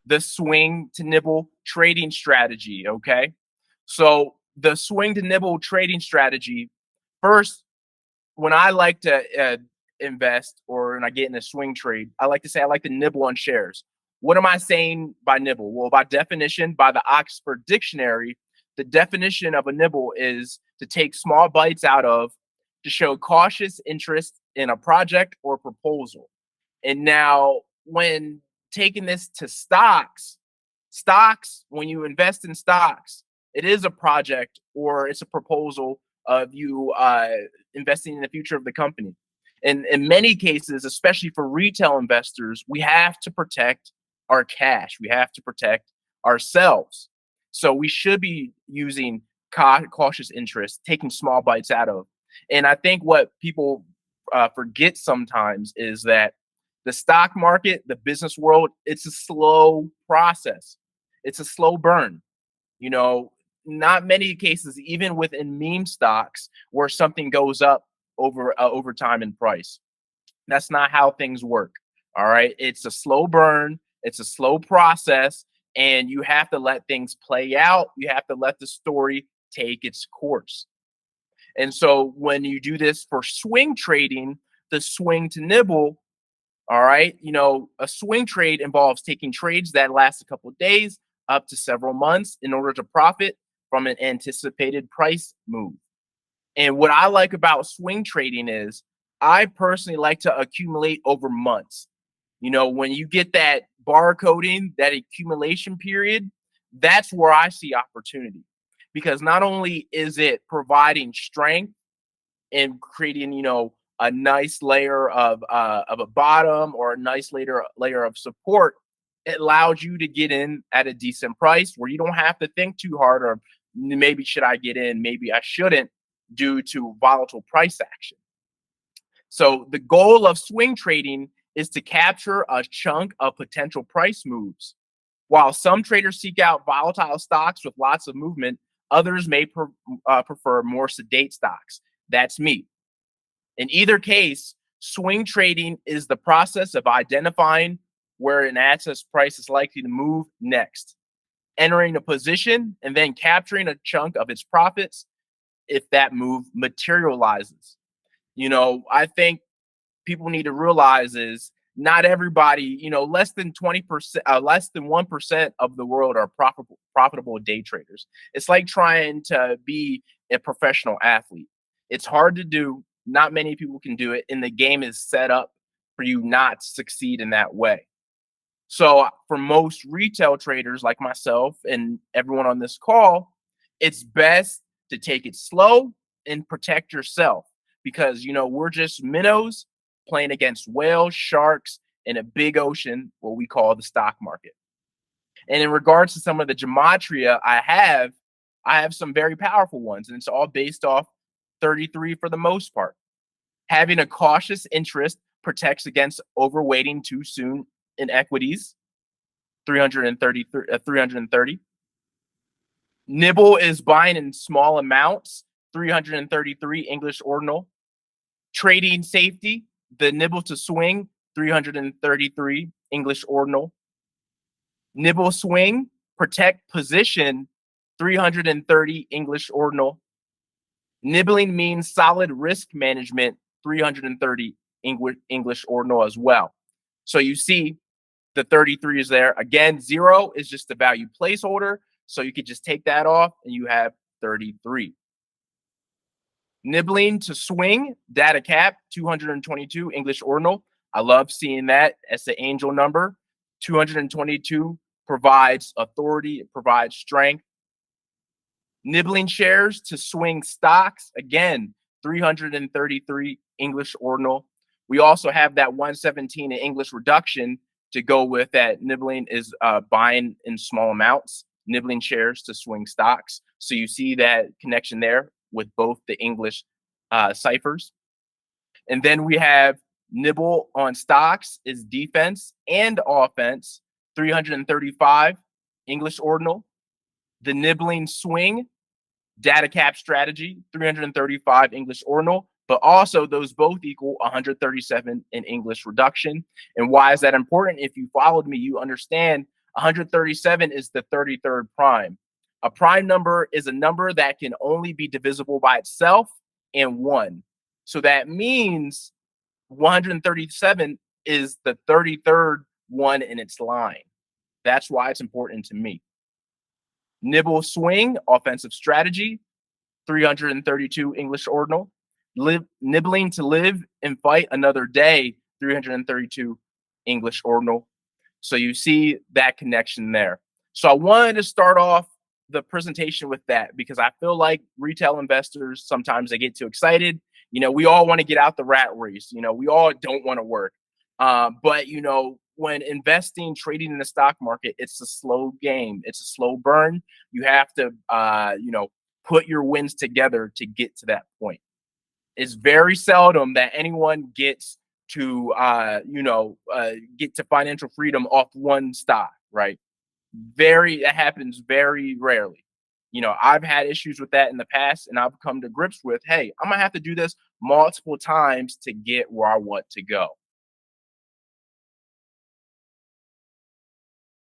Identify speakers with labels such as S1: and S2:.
S1: the swing to nibble trading strategy. Okay. So the swing to nibble trading strategy, first, when I like to invest or when I get in a swing trade, I like to say I like to nibble on shares. What am I saying by nibble? Well, by definition, by the Oxford Dictionary, the definition of a nibble is to take small bites out of, to show cautious interest in a project or proposal. And now, when taking this to stocks, when you invest in stocks, it is a project or it's a proposal of you investing in the future of the company. And in many cases, especially for retail investors, we have to protect our cash. We have to protect ourselves. So we should be using cautious interest, taking small bites out of. And I think what people forget sometimes is that the stock market, the business world, it's a slow process. It's a slow burn. You know, not many cases, even within meme stocks, where something goes up over time in price. That's not how things work. All right, it's a slow burn. It's a slow process, and you have to let things play out. You have to let the story take its course. And so when you do this for swing trading, the swing to nibble, all right, a swing trade involves taking trades that last a couple of days up to several months in order to profit from an anticipated price move. And what I like about swing trading is I personally like to accumulate over months. When you get that barcoding, that accumulation period, that's where I see opportunity. Because not only is it providing strength and creating, a nice layer of a bottom or a nice layer of support, it allows you to get in at a decent price where you don't have to think too hard or maybe should I get in, maybe I shouldn't, due to volatile price action. So the goal of swing trading is to capture a chunk of potential price moves. While some traders seek out volatile stocks with lots of movement, others may prefer more sedate stocks. That's me. In either case, swing trading is the process of identifying where an asset's price is likely to move next, entering a position, and then capturing a chunk of its profits if that move materializes. I think people need to realize is not everybody, less than 20%, less than 1% of the world are profitable day traders. It's like trying to be a professional athlete. It's hard to do. Not many people can do it. And the game is set up for you not to succeed in that way. So for most retail traders like myself and everyone on this call, it's best to take it slow and protect yourself because, we're just minnows playing against whales, sharks, in a big ocean, what we call the stock market. And in regards to some of the gematria I have some very powerful ones, and it's all based off 33 for the most part. Having a cautious interest protects against overweighting too soon in equities, 330. Nibble is buying in small amounts, 333 English ordinal. Trading safety, the nibble to swing, 333 English ordinal. Nibble swing, protect position, 330 English ordinal. Nibbling means solid risk management, 330 English ordinal as well. So you see the 33 is there. Again, 0 is just the value placeholder. So you could just take that off and you have 33. Nibbling to swing, data cap, 222 English ordinal. I love seeing that as the angel number. 222 provides authority, it provides strength. Nibbling shares to swing stocks, again, 333 English ordinal. We also have that 117 in English reduction to go with that. Nibbling is buying in small amounts, nibbling shares to swing stocks. So you see that connection there with both the English ciphers. And then we have nibble on stocks is defense and offense, 335 English ordinal. The nibbling swing, data cap strategy, 335 English ordinal, but also those both equal 137 in English reduction. And why is that important? If you followed me, you understand 137 is the 33rd prime. A prime number is a number that can only be divisible by itself and 1. So that means 137 is the 33rd one in its line. That's why it's important to me. Nibble swing, offensive strategy, 332 English ordinal. Nibbling to live and fight another day, 332 English ordinal. So you see that connection there. So I wanted to start off the presentation with that because I feel like retail investors sometimes they get too excited. We all want to get out the rat race. We all don't want to work. But when investing, trading in the stock market, it's a slow game. It's a slow burn. You have to, put your wins together to get to that point. It's very seldom that anyone gets to, get to financial freedom off one stock, right? That happens very rarely. I've had issues with that in the past, and I've come to grips with, hey, I'm gonna have to do this multiple times to get where I want to go.